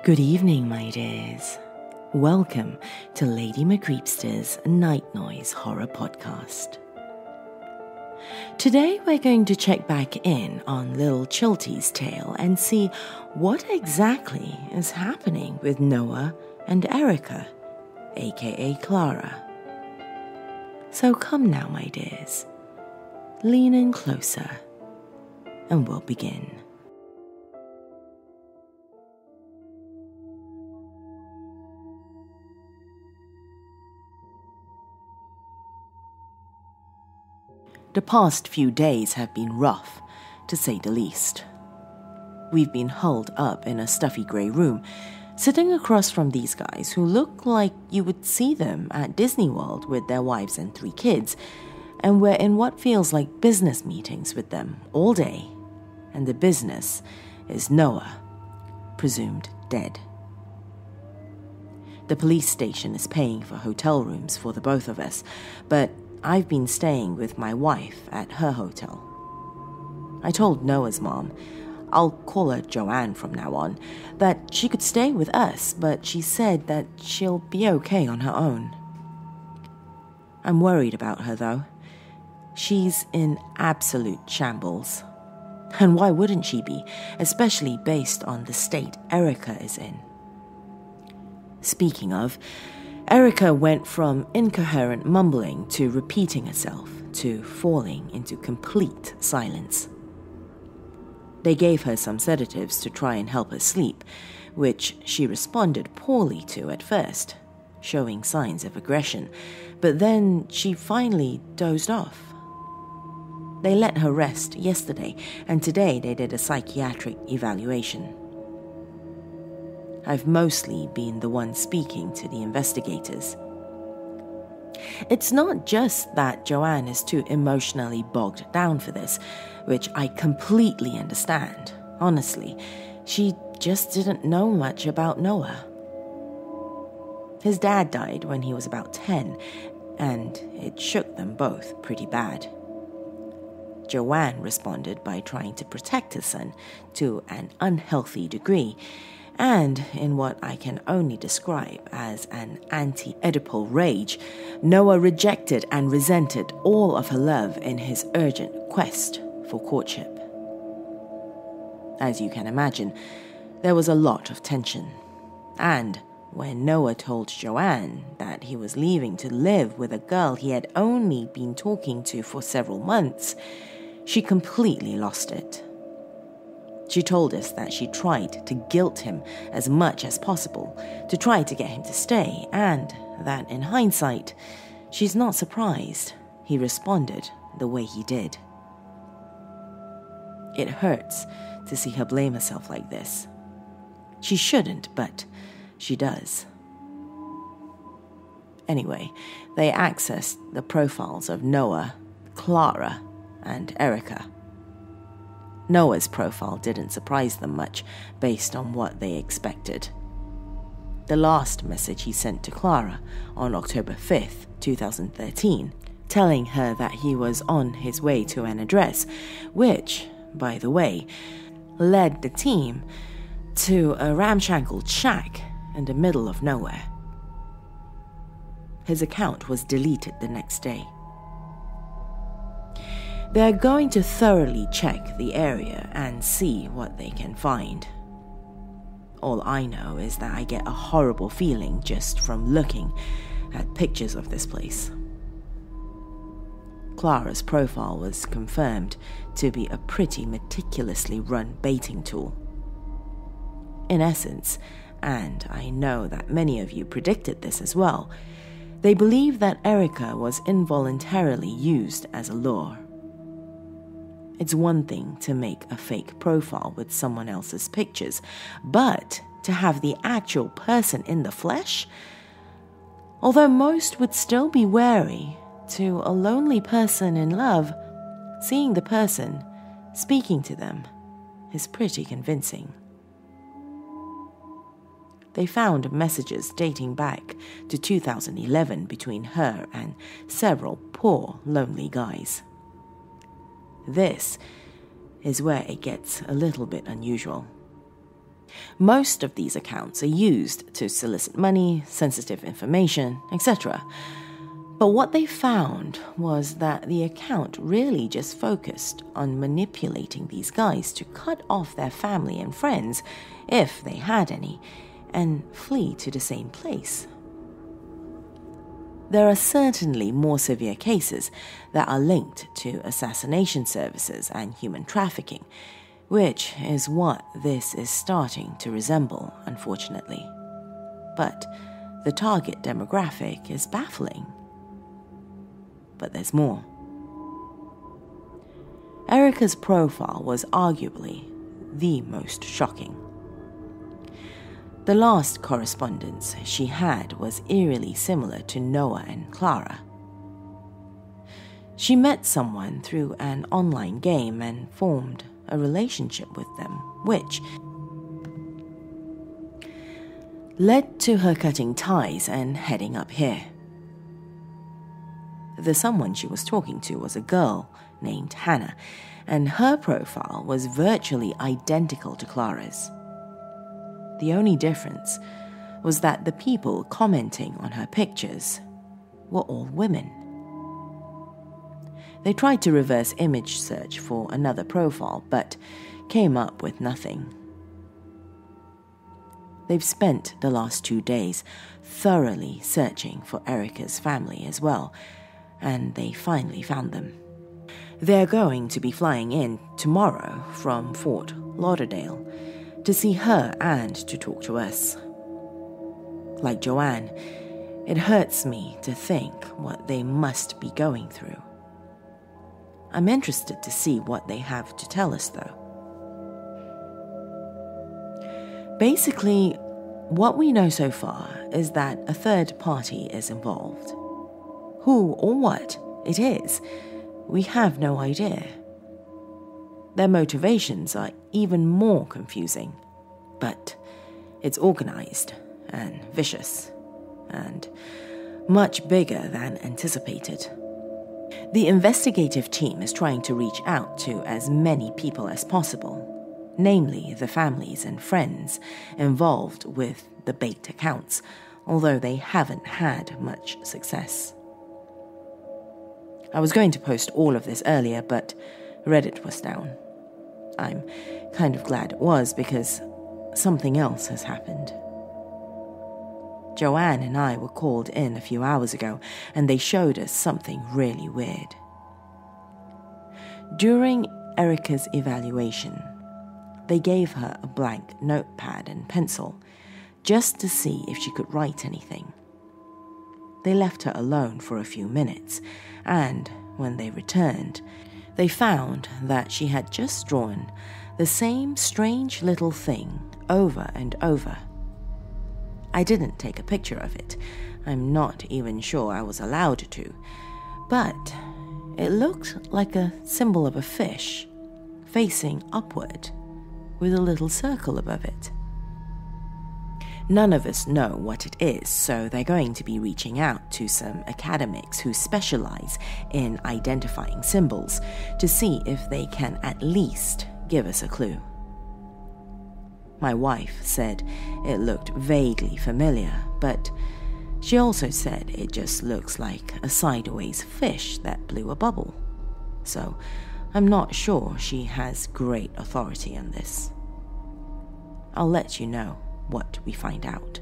Good evening, my dears. Welcome to Lady McCreepsta's Night Noise Horror Podcast. Today we're going to check back in on Little Chilty's tale and see what exactly is happening with Noah and Erica, aka Clara. So come now, my dears, lean in closer and we'll begin. The past few days have been rough, to say the least. We've been holed up in a stuffy grey room, sitting across from these guys who look like you would see them at Disney World with their wives and 3 kids, and we're in what feels like business meetings with them all day. And the business is Noah, presumed dead. The police station is paying for hotel rooms for the both of us, but I've been staying with my wife at her hotel. I told Noah's mom, I'll call her Joanne from now on, that she could stay with us, but she said that she'll be okay on her own. I'm worried about her though. She's in absolute shambles. And why wouldn't she be, especially based on the state Erica is in? Speaking of, Erica went from incoherent mumbling to repeating herself to falling into complete silence. They gave her some sedatives to try and help her sleep, which she responded poorly to at first, showing signs of aggression, but then she finally dozed off. They let her rest yesterday, and today they did a psychiatric evaluation. I've mostly been the one speaking to the investigators. It's not just that Joanne is too emotionally bogged down for this, which I completely understand. Honestly, she just didn't know much about Noah. His dad died when he was about 10, and it shook them both pretty bad. Joanne responded by trying to protect her son to an unhealthy degree, and in what I can only describe as an anti-Oedipal rage, Noah rejected and resented all of her love in his urgent quest for courtship. As you can imagine, there was a lot of tension. And when Noah told Joanne that he was leaving to live with a girl he had only been talking to for several months, she completely lost it. She told us that she tried to guilt him as much as possible to try to get him to stay, and that in hindsight, she's not surprised he responded the way he did. It hurts to see her blame herself like this. She shouldn't, but she does. Anyway, they accessed the profiles of Noah, Clara, and Erica. Noah's profile didn't surprise them much based on what they expected. The last message he sent to Clara on October 5th, 2013, telling her that he was on his way to an address, which, by the way, led the team to a ramshackle shack in the middle of nowhere. His account was deleted the next day. They're going to thoroughly check the area and see what they can find. All I know is that I get a horrible feeling just from looking at pictures of this place. Clara's profile was confirmed to be a pretty meticulously run baiting tool. In essence, and I know that many of you predicted this as well, they believe that Erica was involuntarily used as a lure. It's one thing to make a fake profile with someone else's pictures, but to have the actual person in the flesh? Although most would still be wary, to a lonely person in love, seeing the person, speaking to them, is pretty convincing. They found messages dating back to 2011 between her and several poor, lonely guys. This is where it gets a little bit unusual. Most of these accounts are used to solicit money, sensitive information, etc. But what they found was that the account really just focused on manipulating these guys to cut off their family and friends, if they had any, and flee to the same place. There are certainly more severe cases that are linked to assassination services and human trafficking, which is what this is starting to resemble, unfortunately. But the target demographic is baffling. But there's more. Erica's profile was arguably the most shocking. The last correspondence she had was eerily similar to Noah and Clara. She met someone through an online game and formed a relationship with them, which led to her cutting ties and heading up here. The someone she was talking to was a girl named Hannah, and her profile was virtually identical to Clara's. The only difference was that the people commenting on her pictures were all women. They tried to reverse image search for another profile, but came up with nothing. They've spent the last 2 days thoroughly searching for Erica's family as well, and they finally found them. They're going to be flying in tomorrow from Fort Lauderdale to see her and to talk to us. Like Joanne, it hurts me to think what they must be going through. I'm interested to see what they have to tell us, though. Basically, what we know so far is that a third party is involved. Who or what it is, we have no idea. Their motivations are even more confusing, but it's organized and vicious and much bigger than anticipated. The investigative team is trying to reach out to as many people as possible, namely the families and friends involved with the baked accounts, although they haven't had much success. I was going to post all of this earlier, but Reddit was down. I'm kind of glad it was, because something else has happened. Joanne and I were called in a few hours ago, and they showed us something really weird. During Erica's evaluation, they gave her a blank notepad and pencil, just to see if she could write anything. They left her alone for a few minutes, and when they returned, they found that she had just drawn the same strange little thing over and over. I didn't take a picture of it. I'm not even sure I was allowed to. But it looked like a symbol of a fish, facing upward, with a little circle above it. None of us know what it is, so they're going to be reaching out to some academics who specialize in identifying symbols to see if they can at least give us a clue. My wife said it looked vaguely familiar, but she also said it just looks like a sideways fish that blew a bubble. So I'm not sure she has great authority on this. I'll let you know what we find out.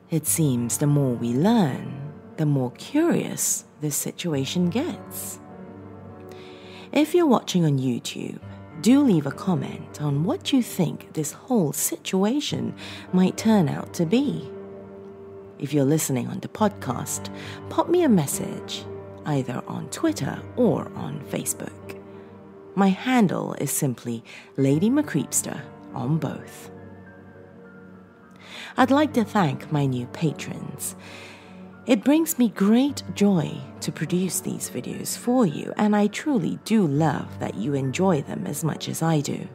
It seems the more we learn, the more curious this situation gets. If you're watching on YouTube, do leave a comment on what you think this whole situation might turn out to be. If you're listening on the podcast, pop me a message, either on Twitter or on Facebook. My handle is simply Lady McCreepster on both. I'd like to thank my new patrons. It brings me great joy to produce these videos for you, and I truly do love that you enjoy them as much as I do.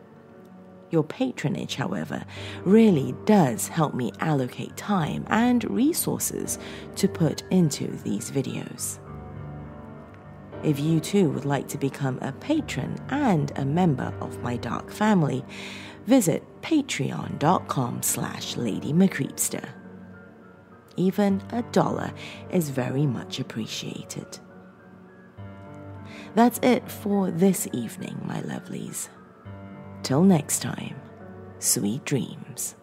Your patronage, however, really does help me allocate time and resources to put into these videos. If you too would like to become a patron and a member of my dark family, visit patreon.com/LadyMcCreepster. Even $1 is very much appreciated. That's it for this evening, my lovelies. Till next time, sweet dreams.